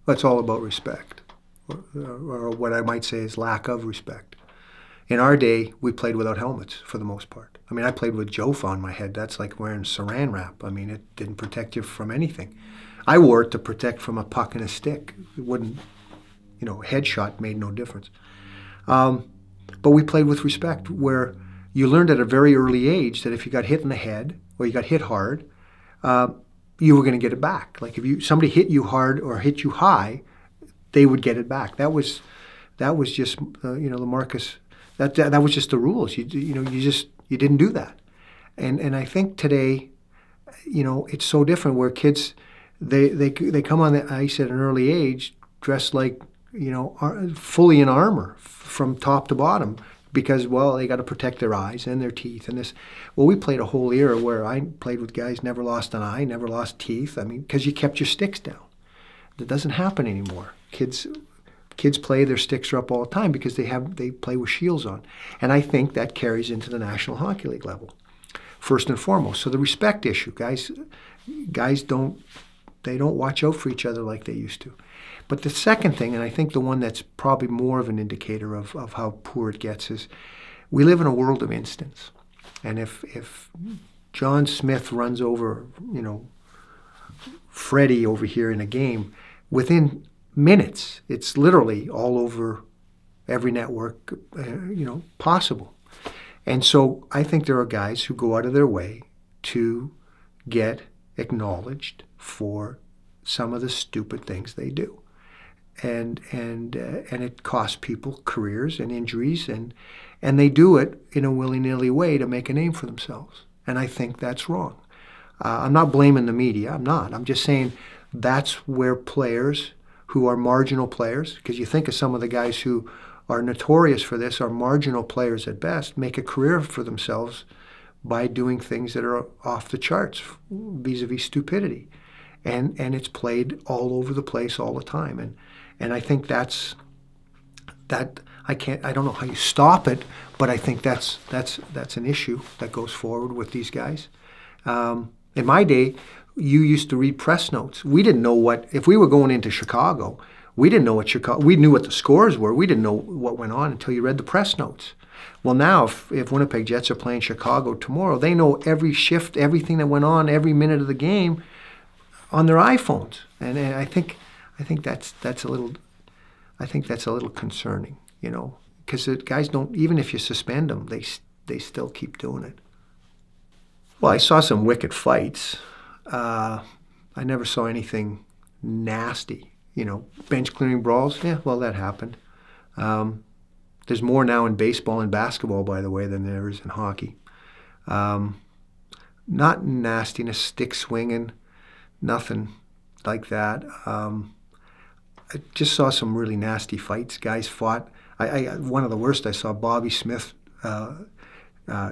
It's all about respect, or what I might say is lack of respect. In our day, we played without helmets for the most part. I mean, I played with Jofa on my head. That's like wearing saran wrap. I mean, it didn't protect you from anything. I wore it to protect from a puck and a stick. It wouldn't, headshot made no difference. But we played with respect, where you learned at a very early age that if you got hit in the head or you got hit hard, you were going to get it back. Like if somebody hit you hard or hit you high, they would get it back. That was just the Marcus. That was just the rules. You didn't do that. And I think today, it's so different where kids they come on the ice at an early age dressed like fully in armor from top to bottom because, well, they got to protect their eyes and their teeth and this. Well, we played a whole era where I played with guys never lost an eye, never lost teeth. I mean, because you kept your sticks down. That doesn't happen anymore. Kids play, their sticks are up all the time because they play with shields on. And I think that carries into the National Hockey League level, first and foremost. So the respect issue, guys don't watch out for each other like they used to. But the second thing, and I think the one that's probably more of an indicator of how poor it gets, is we live in a world of instants. And if John Smith runs over, Freddie over here in a game, within minutes, it's literally all over every network, possible. And so I think there are guys who go out of their way to get acknowledged for some of the stupid things they do. And it costs people careers and injuries, and they do it in a willy-nilly way to make a name for themselves. And I think that's wrong. I'm not blaming the media. I'm not. I'm just saying that's where players who are marginal players, because you think of some of the guys who are notorious for this, are marginal players at best, make a career for themselves by doing things that are off the charts vis-a-vis stupidity. And it's played all over the place all the time. And I think that I don't know how you stop it, but I think that's an issue that goes forward with these guys. In my day, you used to read press notes. We didn't know if we were going into Chicago, we didn't know we knew what the scores were. We didn't know what went on until you read the press notes. Well, now, if Winnipeg Jets are playing Chicago tomorrow, they know every shift, everything that went on, every minute of the game on their iPhones. And I think that's a little concerning, because guys don't, even if you suspend them, they still keep doing it. Well, I saw some wicked fights. I never saw anything nasty, bench clearing brawls. Yeah, well, that happened. There's more now in baseball and basketball, by the way, than there is in hockey. Not nastiness, stick swinging, nothing like that. I just saw some really nasty fights. Guys fought. One of the worst I saw, Bobby Smith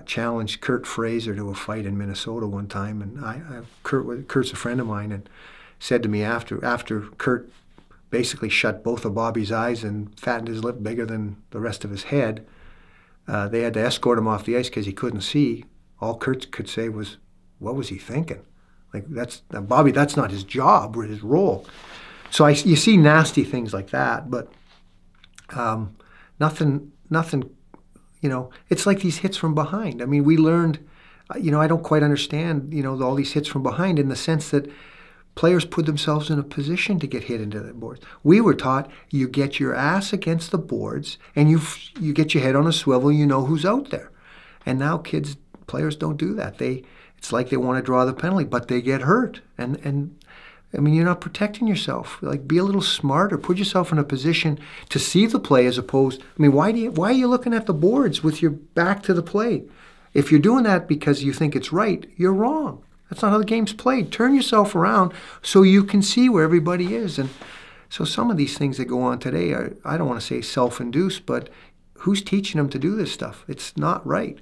challenged Kurt Fraser to a fight in Minnesota one time, and Kurt's a friend of mine, and said to me after Kurt basically shut both of Bobby's eyes and fattened his lip bigger than the rest of his head, they had to escort him off the ice because he couldn't see. All Kurt could say was, "What was he thinking?" Like, Bobby, that's not his job or his role. So you see nasty things like that, but nothing. It's like these hits from behind. I mean, we learned, I don't quite understand, all these hits from behind in the sense that players put themselves in a position to get hit into the boards. We were taught you get your ass against the boards and you get your head on a swivel, you know who's out there. And now players don't do that. It's like they want to draw the penalty, but they get hurt. And I mean, you're not protecting yourself. Like, be a little smarter. Put yourself in a position to see the play as opposed. I mean, why are you looking at the boards with your back to the play? If you're doing that because you think it's right, you're wrong. That's not how the game's played. Turn yourself around so you can see where everybody is. And so some of these things that go on today are, I don't want to say self-induced, but who's teaching them to do this stuff? It's not right.